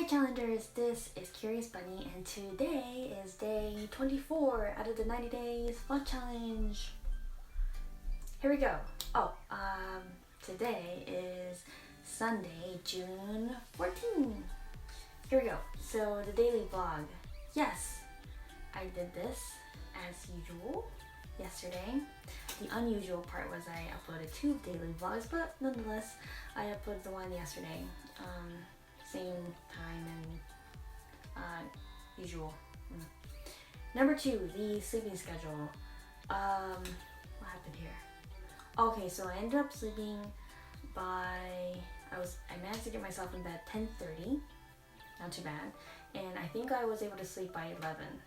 Challengers, this is Curious Bunny and today is day 24 out of the 90 days fun challenge. Here we go. Today is Sunday, June 14. Here we go. So the daily vlog. Yes, I did this as usual yesterday. The unusual part was I uploaded 2 daily vlogs, but nonetheless, I uploaded the one yesterday. Same time and usual. Number 2, the sleeping schedule. What happened here? Okay, so I ended up sleeping by I managed to get myself in bed 10:30. Not too bad. And I think I was able to sleep by 11.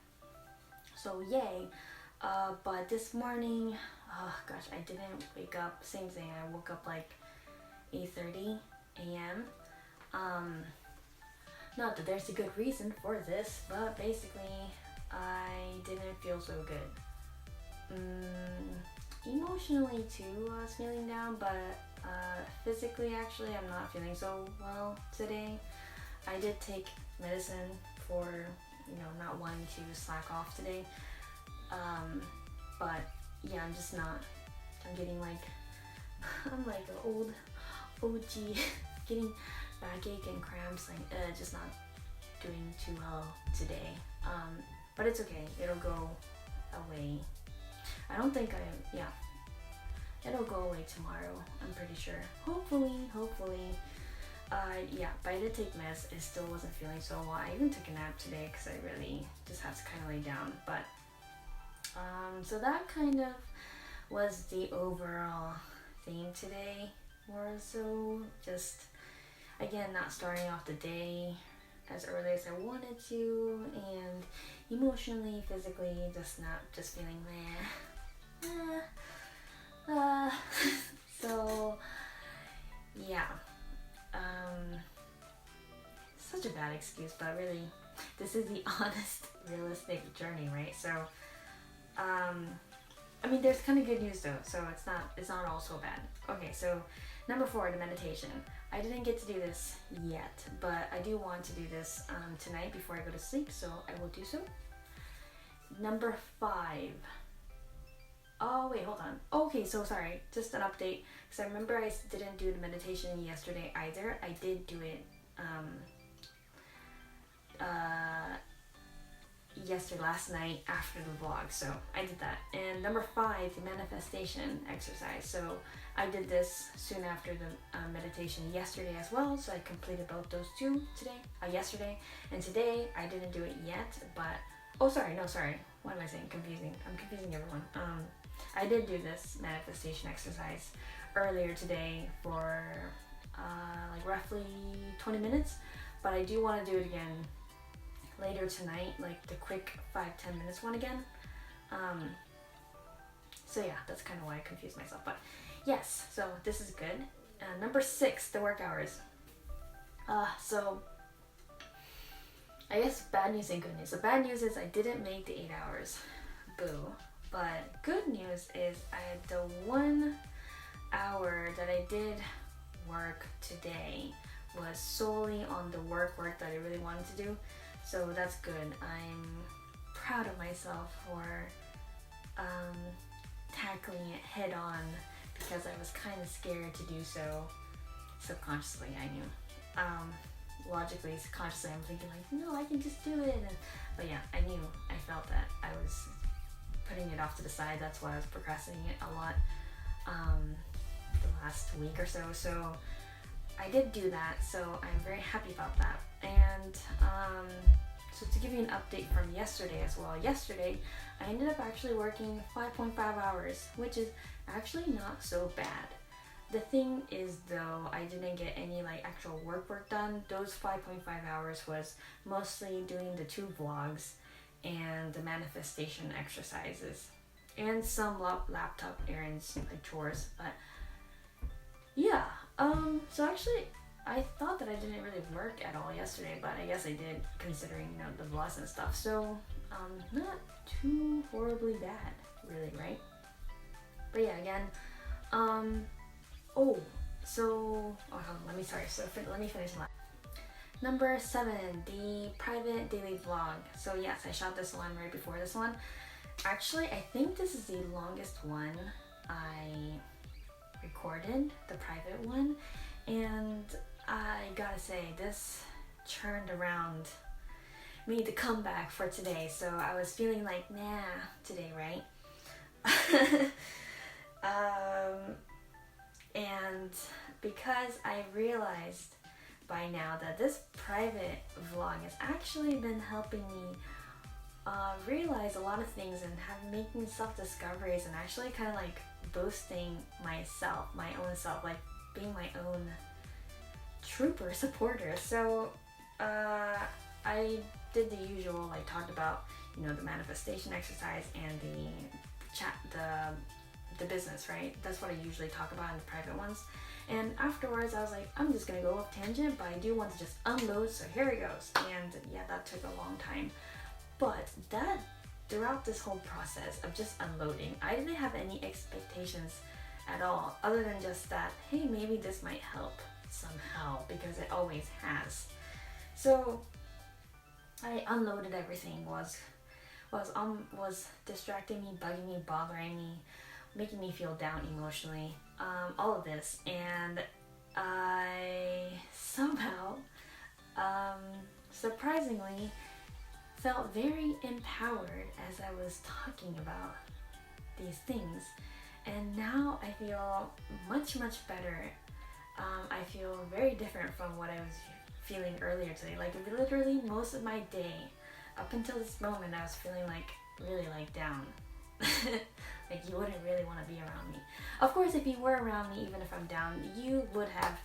So yay. But this morning, oh gosh, I didn't wake up. Same thing. I woke up like 8:30 a.m. Not that there's a good reason for this, but basically I didn't feel so good. Emotionally too, I was feeling down, but physically actually I'm not feeling so well today. I did take medicine for, not wanting to slack off today. But yeah, I'm just not, I'm getting like, I'm like an old OG, getting backache and cramps, like just not doing too well today. But it's okay, it'll go away. I don't think it'll go away tomorrow, I'm pretty sure. Hopefully. Yeah, but I did take meds, it still wasn't feeling so well. I even took a nap today because I really just had to kind of lay down. But so that kind of was the overall theme today. More so just, again, not starting off the day as early as I wanted to, and emotionally, physically, just feeling meh. So yeah, such a bad excuse, but really, this is the honest, realistic journey, right? So, I mean, there's kind of good news though, so it's not all so bad. Okay, so number 4, the meditation. I didn't get to do this yet, but I do want to do this tonight before I go to sleep, so I will do so. Number 5. Oh wait, hold on. Okay, so sorry, just an update, because I remember I didn't do the meditation yesterday either. I did do it last night after the vlog, so I did that. And number 5, the manifestation exercise. So I did this soon after the meditation yesterday as well, so I completed both those 2 yesterday, and today I didn't do it yet, but sorry, what am I saying? I'm confusing everyone. I did do this manifestation exercise earlier today for like roughly 20 minutes, but I do want to do it again later tonight, like the quick 5-10 minutes one again. So yeah, that's kind of why I confused myself, but yes, so this is good. Number 6, the work hours. So I guess bad news and good news. The bad news is I didn't make the 8 hours, boo. But good news is the 1 hour that I did work today was solely on the work that I really wanted to do. So that's good. I'm proud of myself for tackling it head on, because I was kind of scared to do so. Subconsciously, I knew. Logically, consciously, I'm thinking like, no, I can just do it. But yeah, I felt that I was putting it off to the side. That's why I was procrastinating it a lot the last week or so. So I did do that, so I'm very happy about that. And so to give you an update from yesterday as well. Yesterday, I ended up actually working 5.5 hours, which is actually not so bad. The thing is though, I didn't get any like actual work done. Those 5.5 hours was mostly doing the 2 vlogs and the manifestation exercises and some laptop errands, like chores. But yeah, so actually I thought that I didn't really work at all yesterday, but I guess I did, considering the vlogs and stuff. So not too horribly bad, really, right? But yeah, again, let me finish my Number 7, the private daily vlog. So yes, I shot this one right before this one. Actually, I think this is the longest one I recorded, the private one. And I gotta say, this turned around, made the comeback for today. So I was feeling like, nah, today, right? And because I realized by now that this private vlog has actually been helping me realize a lot of things and making self-discoveries and actually kind of like boosting myself, my own self, like being my own trooper supporter. So I did the usual, like talked about, you know, the manifestation exercise and the business, right? That's what I usually talk about in the private ones. And afterwards I was like, I'm just gonna go off tangent, but I do want to just unload, so here it goes. And yeah, that took a long time. But that, throughout this whole process of just unloading, I didn't have any expectations at all, other than just that, hey, maybe this might help somehow, because it always has. So I unloaded everything, was distracting me, bugging me, bothering me, making me feel down emotionally, all of this. And I somehow, surprisingly, felt very empowered as I was talking about these things. And now I feel much better. I feel very different from what I was feeling earlier today. Like literally most of my day up until this moment I was feeling like really like down. Like you wouldn't really want to be around me. Of course, if you were around me, even if I'm down, you would have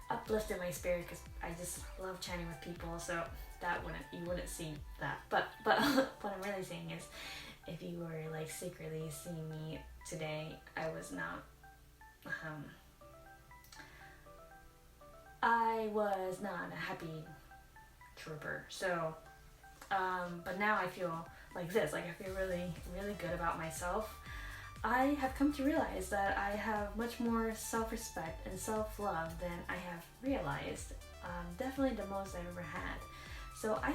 uplifted my spirit, because I just love chatting with people, so that you wouldn't see that. But what I'm really saying is, if you were like secretly seeing me today, I was not a happy trooper. So but now I feel like this, like I feel really good about myself. I have come to realize that I have much more self-respect and self-love than I have realized. Definitely the most I've ever had. So I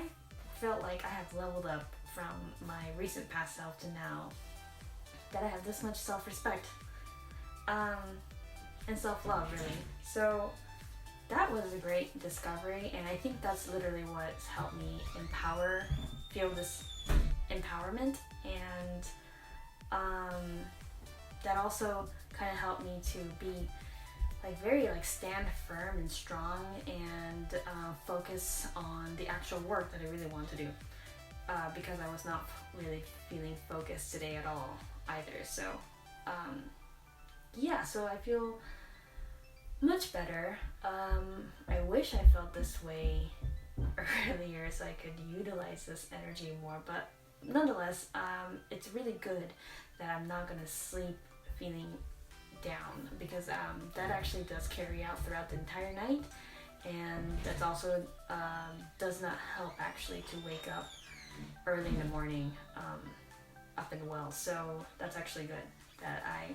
felt like I have leveled up from my recent past self to now, that I have this much self-respect and self-love, really. So that was a great discovery, and I think that's literally what's helped me feel this empowerment, and that also kind of helped me to be like very like stand firm and strong, and focus on the actual work that I really want to do, because I was not really feeling focused today at all either. So yeah, so I feel much better. I wish I felt this way earlier so I could utilize this energy more, but nonetheless, it's really good that I'm not gonna sleep feeling down, because that actually does carry out throughout the entire night, and that's also does not help actually to wake up early in the morning up and well. So that's actually good that I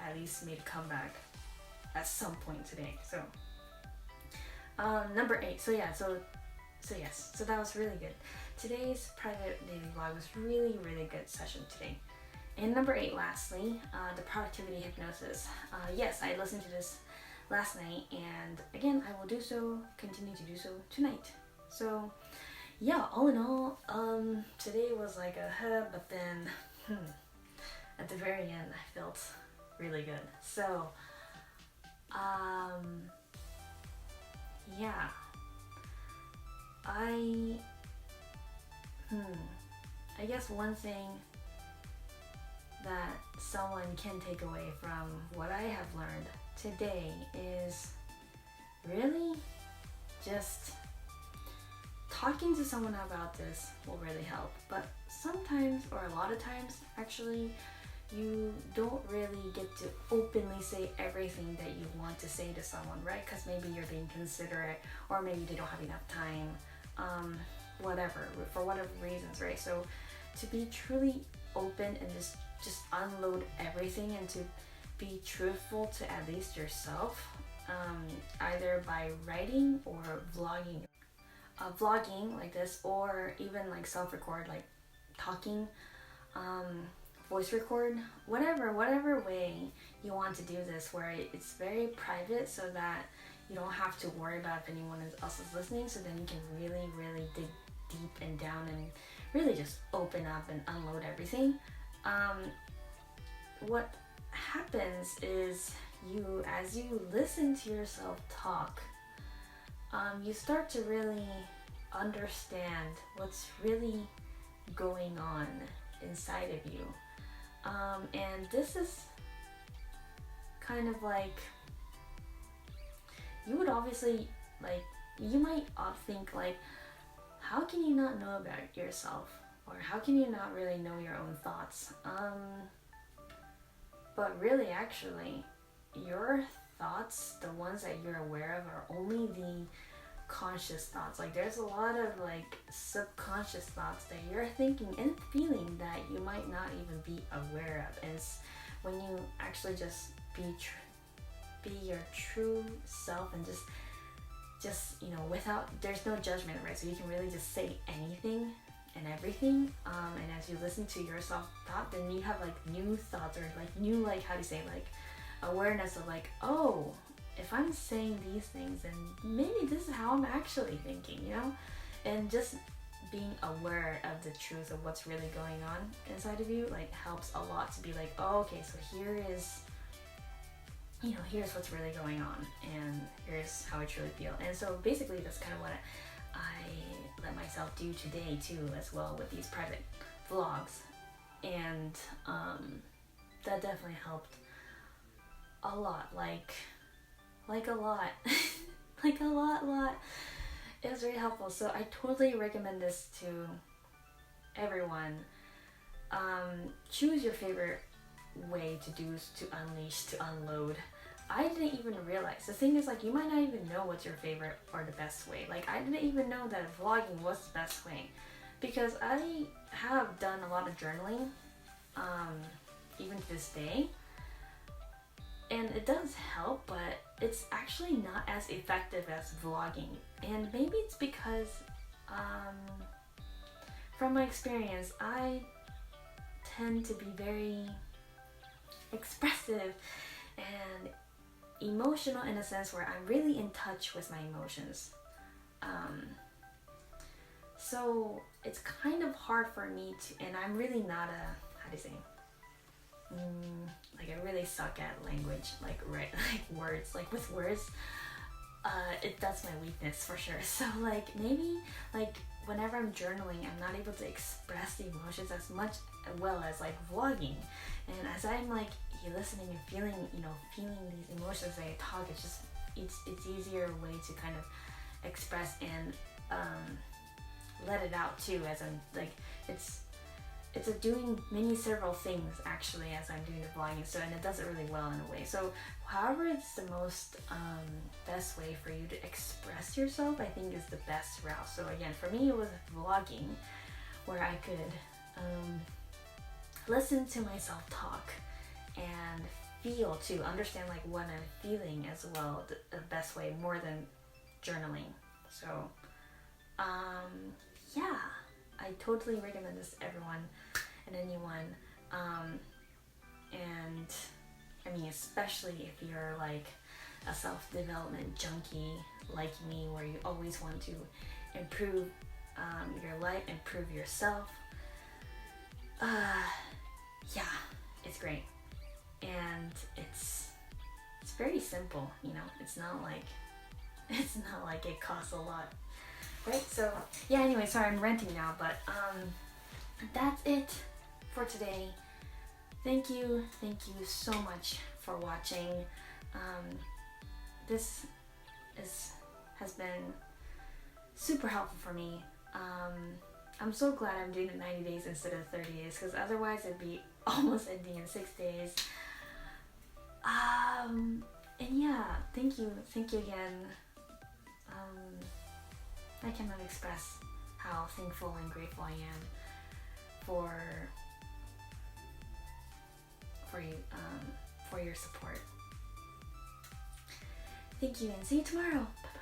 at least made a comeback at some point today. So number 8. So yes, so that was really good. Today's private daily vlog was really good session today. And number 8, lastly, the productivity hypnosis. Yes, I listened to this last night, and again, I will continue to do so tonight. So yeah, all in all, today was like but then at the very end, I felt really good. So yeah, I guess one thing that someone can take away from what I have learned today is really just talking to someone about this will really help. But sometimes, or a lot of times actually, you don't really get to openly say everything that you want to say to someone, right? Because maybe you're being considerate, or maybe they don't have enough time, whatever, for whatever reasons, right? So to be truly open and just unload everything, and to be truthful to at least yourself, either by writing or vlogging. vlogging like this, or even like self-record, like talking, voice record, whatever way you want to do this, where it's very private, so that you don't have to worry about if anyone else is listening, so then you can really dig deep and down and really just open up and unload everything. What happens is, as you listen to yourself talk, you start to really understand what's really going on inside of you. And this is kind of like, you would obviously, like, you might think like, how can you not know about yourself? Or how can you not really know your own thoughts? But really, actually, your thoughts, the ones that you're aware of, are only the conscious thoughts. Like, there's a lot of like subconscious thoughts that you're thinking and feeling that you might not even be aware of. And it's when you actually just be your true self, and just without, there's no judgment, right? So you can really just say anything and everything, and as you listen to yourself thought, then you have like new thoughts, or like new, like, how do you say, like awareness of like, oh, if I'm saying these things, then maybe this is how I'm actually thinking, and just being aware of the truth of what's really going on inside of you, like, helps a lot to be like, oh, okay, so here's what's really going on, and here's how I truly feel. And so basically that's kind of what I let myself do today too, as well, with these private vlogs. And that definitely helped a lot, like a lot like a lot. It was very helpful, so I totally recommend this to everyone. Choose your favorite way to unleash, to unload. I didn't even realize. The thing is, like, you might not even know what's your favorite or the best way. Like, I didn't even know that vlogging was the best way, because I have done a lot of journaling, even to this day, and it does help, but it's actually not as effective as vlogging. And maybe it's because, from my experience, I tend to be very expressive and emotional, in a sense where I'm really in touch with my emotions. So it's kind of hard for me to, and I'm really not how do you say, like, I really suck at language, like words, like with words, that's my weakness for sure. So like, maybe like whenever I'm journaling, I'm not able to express the emotions as much well as like vlogging. And as I'm like listening and feeling these emotions as I talk, it's easier way to kind of express and let it out too, as I'm like, it's doing several things actually as I'm doing the vlogging. So, and it does it really well in a way. So however it's the most best way for you to express yourself, I think, is the best route. So again, for me, it was vlogging, where I could listen to myself talk and feel, to understand like what I'm feeling as well, the best way, more than journaling. So yeah, I totally recommend this to everyone and anyone. And I mean, especially if you're like a self-development junkie like me, where you always want to improve your life, improve yourself. Yeah, it's great. And it's very simple, it's not like it costs a lot, right? So yeah, anyway, sorry, I'm ranting now, but that's it for today. Thank you so much for watching. This has been super helpful for me. I'm so glad I'm doing it 90 days instead of 30 days, because otherwise it'd be almost ending in 6 days. And yeah, thank you again. I cannot express how thankful and grateful I am for you, for your support. Thank you, and see you tomorrow. Bye.